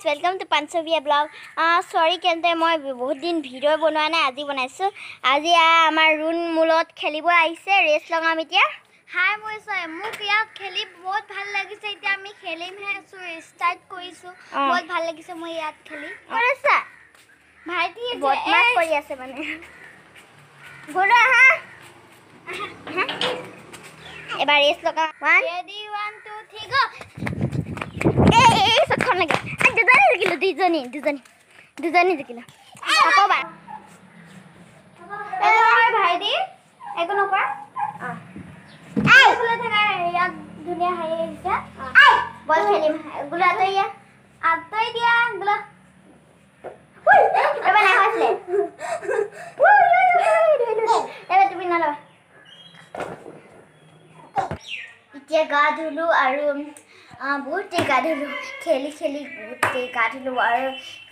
Welcome to पंचविया blog sorry केंते मैं बहुत दिन भिडिओ बनवा ना आज बनाइছো आज आमार रुन मूलत खेलिब आइसे रेस लगाम इतिया हाय মই সয় মোক ইয়া খেলি বহুত ভাল লাগিছে ইতিয়া আমি খেলিম হে স্টার্ট কৰিছো বহুত ভাল লাগিছে মই ইয়াত খেলি কৰিছা ভাইটি বদমাছ কৰি আছে মানে গোৰা হা এবাৰ ৰেস লগা 1 ready 1 2 3 go এই সখন লাগে দুজনী জিকিলো দুজনী জিকিলো আকৌ বাৰ এই ভাইটি একো নকৰ এই গুলা থাকা ইয়াত ধুনিয়া হাই আহিছে বল খেলিম গুলা আতই দিয়া গুলা এবা না হাসলে এবা তুমি না লবা ইতিয়া গা ধুলো আৰু बहुत गা ধুলো খেলি খেলি বহুত গা ধুলো আৰু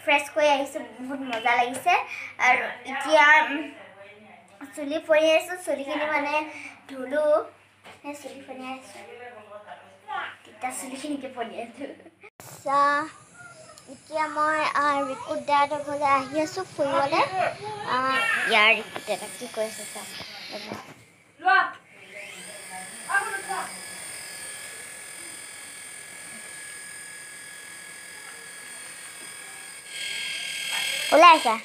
ফ্ৰেছ কৰি আহিছে বহুত মজা লাগিছে আৰু ইতিয়া চুলি ফৰি আছে চুলিখিনি মানে ধুলো হে চুলি ফৰি আছে তিতা চুলিখিনি কে ফৰি আছে ইতিয়া মই ৰিকুড দাদা ঘৰলৈ আহি আছো ফুৰিবলৈ ইয়াৰ ৰিকুড দাদা কি কৰিছে লোৱা Hola esa.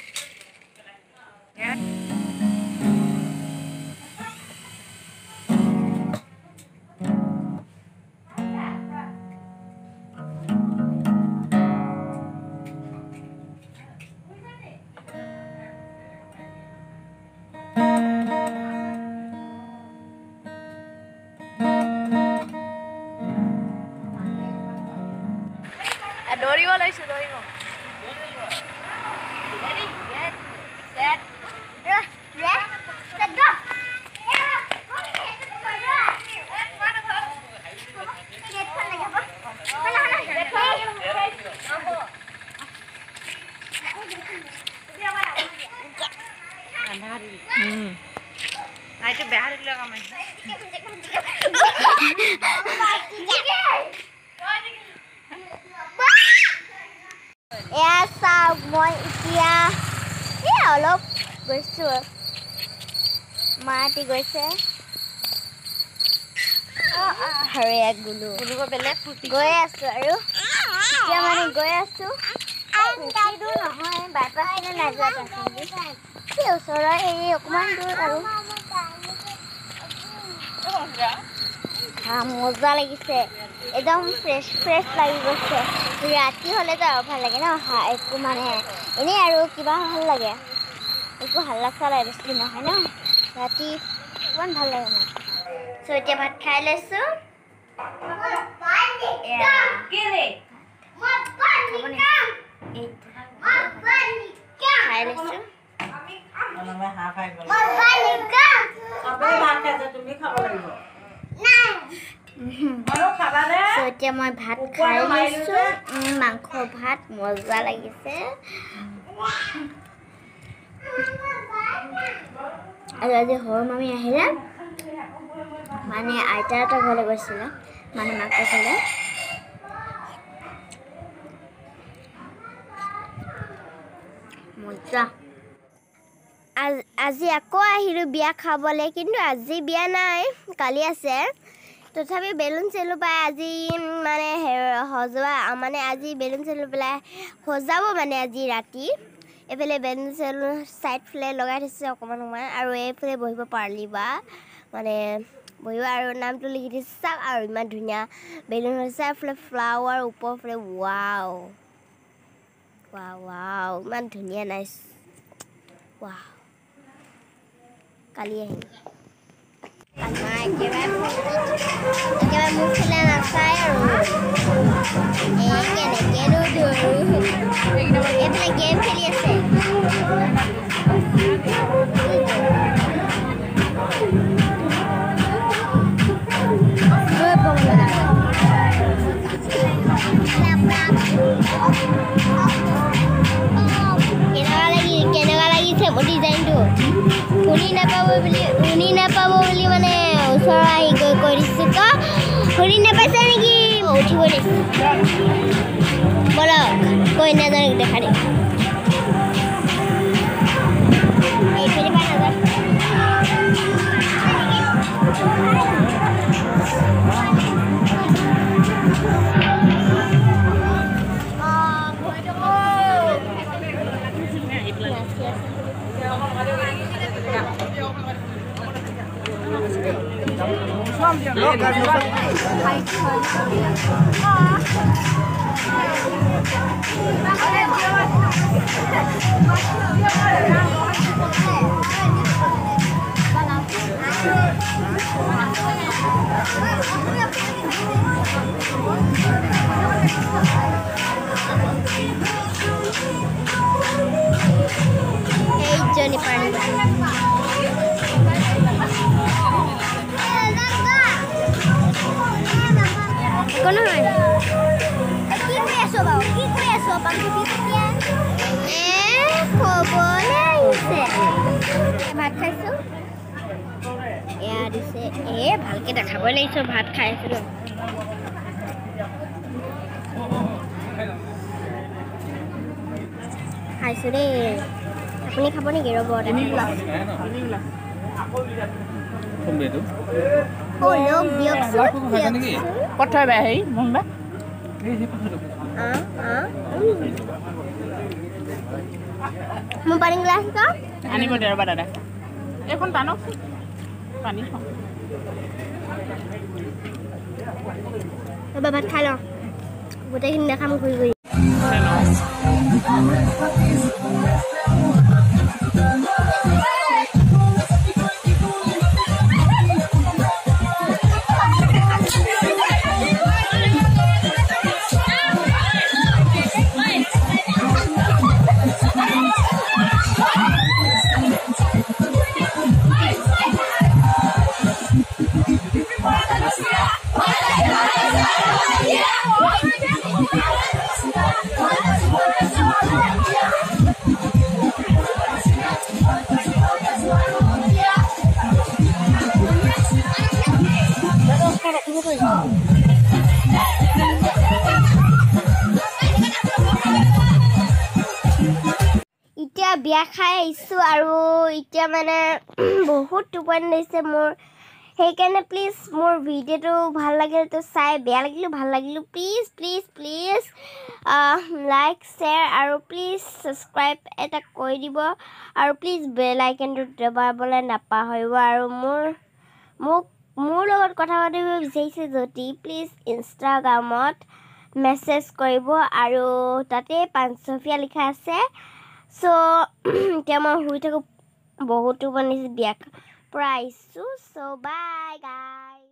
Dorigo lo hizo, Dorigo. Ay, tu behar dulu kami. Esa moi itia অলপ গৈছো মাটি গৈছে হৰে গুলু গুলুক বেলেগ গৈ আছো আৰু এতিয়া মানে গৈ আছো বেছি দূৰ নহয় বাইপাছলৈ নাযোৱা কি ওচৰৰ এই অকমান দূৰ আৰু মজা লাগিছে একদম ফ্ৰেছ লাগি গৈছে ৰাতি হ'লে তো আৰু ভাল লাগে ন একো মানে এনেই আৰু কিবা ভাল লাগে একো হাল্লা চাল্লা বেছি নহয় ন ৰাতি কিমান ভাল লাগে ন চ' এতিয়া ভাত খাই লৈছো খাই লৈছো এতিয়া মই ভাত খাই লৈছো মাংস ভাত মজা লাগিছে আৰু আজি সৰু মামী আহিলে মানে আইতাহঁতৰ ঘৰলৈ গৈছিলে মানে মাকৰ ঘৰলে মজা আজি আকৌ আহিলোঁ বিয়া খাবলৈ কিন্তু আজি বিয়া নাই কালি আছে তথাপি বেলুন চেলুন পাই আজি মানে সজোৱা মানে আজি বেলুন চেলুন পেলাই সজাব মানে আজি ৰাতি এইফালে বেলুন চেলুন চাইড ফালে লগাই থৈছে অকণমান আৰু এইফালে বহিব পাৰিবা মানে বহিব আৰু নামটো লিখি দিছে চাওক আৰু ইমান ধুনীয়া বেলুন হৈছে এইফালে ফ্লাৱাৰ ওপৰফালে ৱাও ইমান ধুনীয়া নাইচ ৱাও কালি আহিম একেবাৰে মোক খেলা নাচায় আৰু কেনেকৈনো ধৰোঁ এইফালে গেম খেলি আছে কেনেকুৱা লাগিছে মোৰ ডিজাইনটো শুনি নাপাব বুলি মানে ওচৰৰ আহি গৈ কৈ দিছোঁ শুনি নাপাইছে নেকি উঠিব দিছে বলক কইনাজনীক দেখা দিম এইফালে পৰা নাযায় Johnny Party. Kono hai? Ki koi aso bao? Ki koi aso bang ki kia? Khobor aise. Bhat khaisu? Ya dise. Bhalke dekhabo laiso bhat khaisu lo. Khaisu de. Apuni khabo ni gero bod. Không biết đâu. Oh, look, dioksu. Có chơi bài hí, mong bác. Mau paling gelas kok? Ani mau dari mana? Kon tanok. Pani kok. Coba ভাত খাই লওঁ গোটেইখিনি দেখাম ঘূৰি ঘূৰি এতিয়া বিয়া খাই আহিছোঁ আৰু এতিয়া মানে বহুত টোপনি লৈছে মোৰ সেইকাৰণে প্লিজ মোৰ ভিডিঅ'টো ভাল লাগিলেতো চাই বেয়া লাগিলেও ভাল লাগিলেও please please please like share আৰু প্লিজ ছাবস্ক্ৰাইব এটা কৰি দিব আৰু প্লিজ বেল আইকনটো দবাবলৈ নাপাহৰিব আৰু মোৰ লগত কথা পাতিব বিচাৰিছে যদি প্লিজ ইনষ্টাগ্ৰামত মেছেজ কৰিব আৰু তাতে পাঞ্চফিয়া লিখা আছে চ' এতিয়া মই শুই থাকোঁ বহুতো বনিছে বিয়া পৰা আহিছোঁ চ' বাই গাই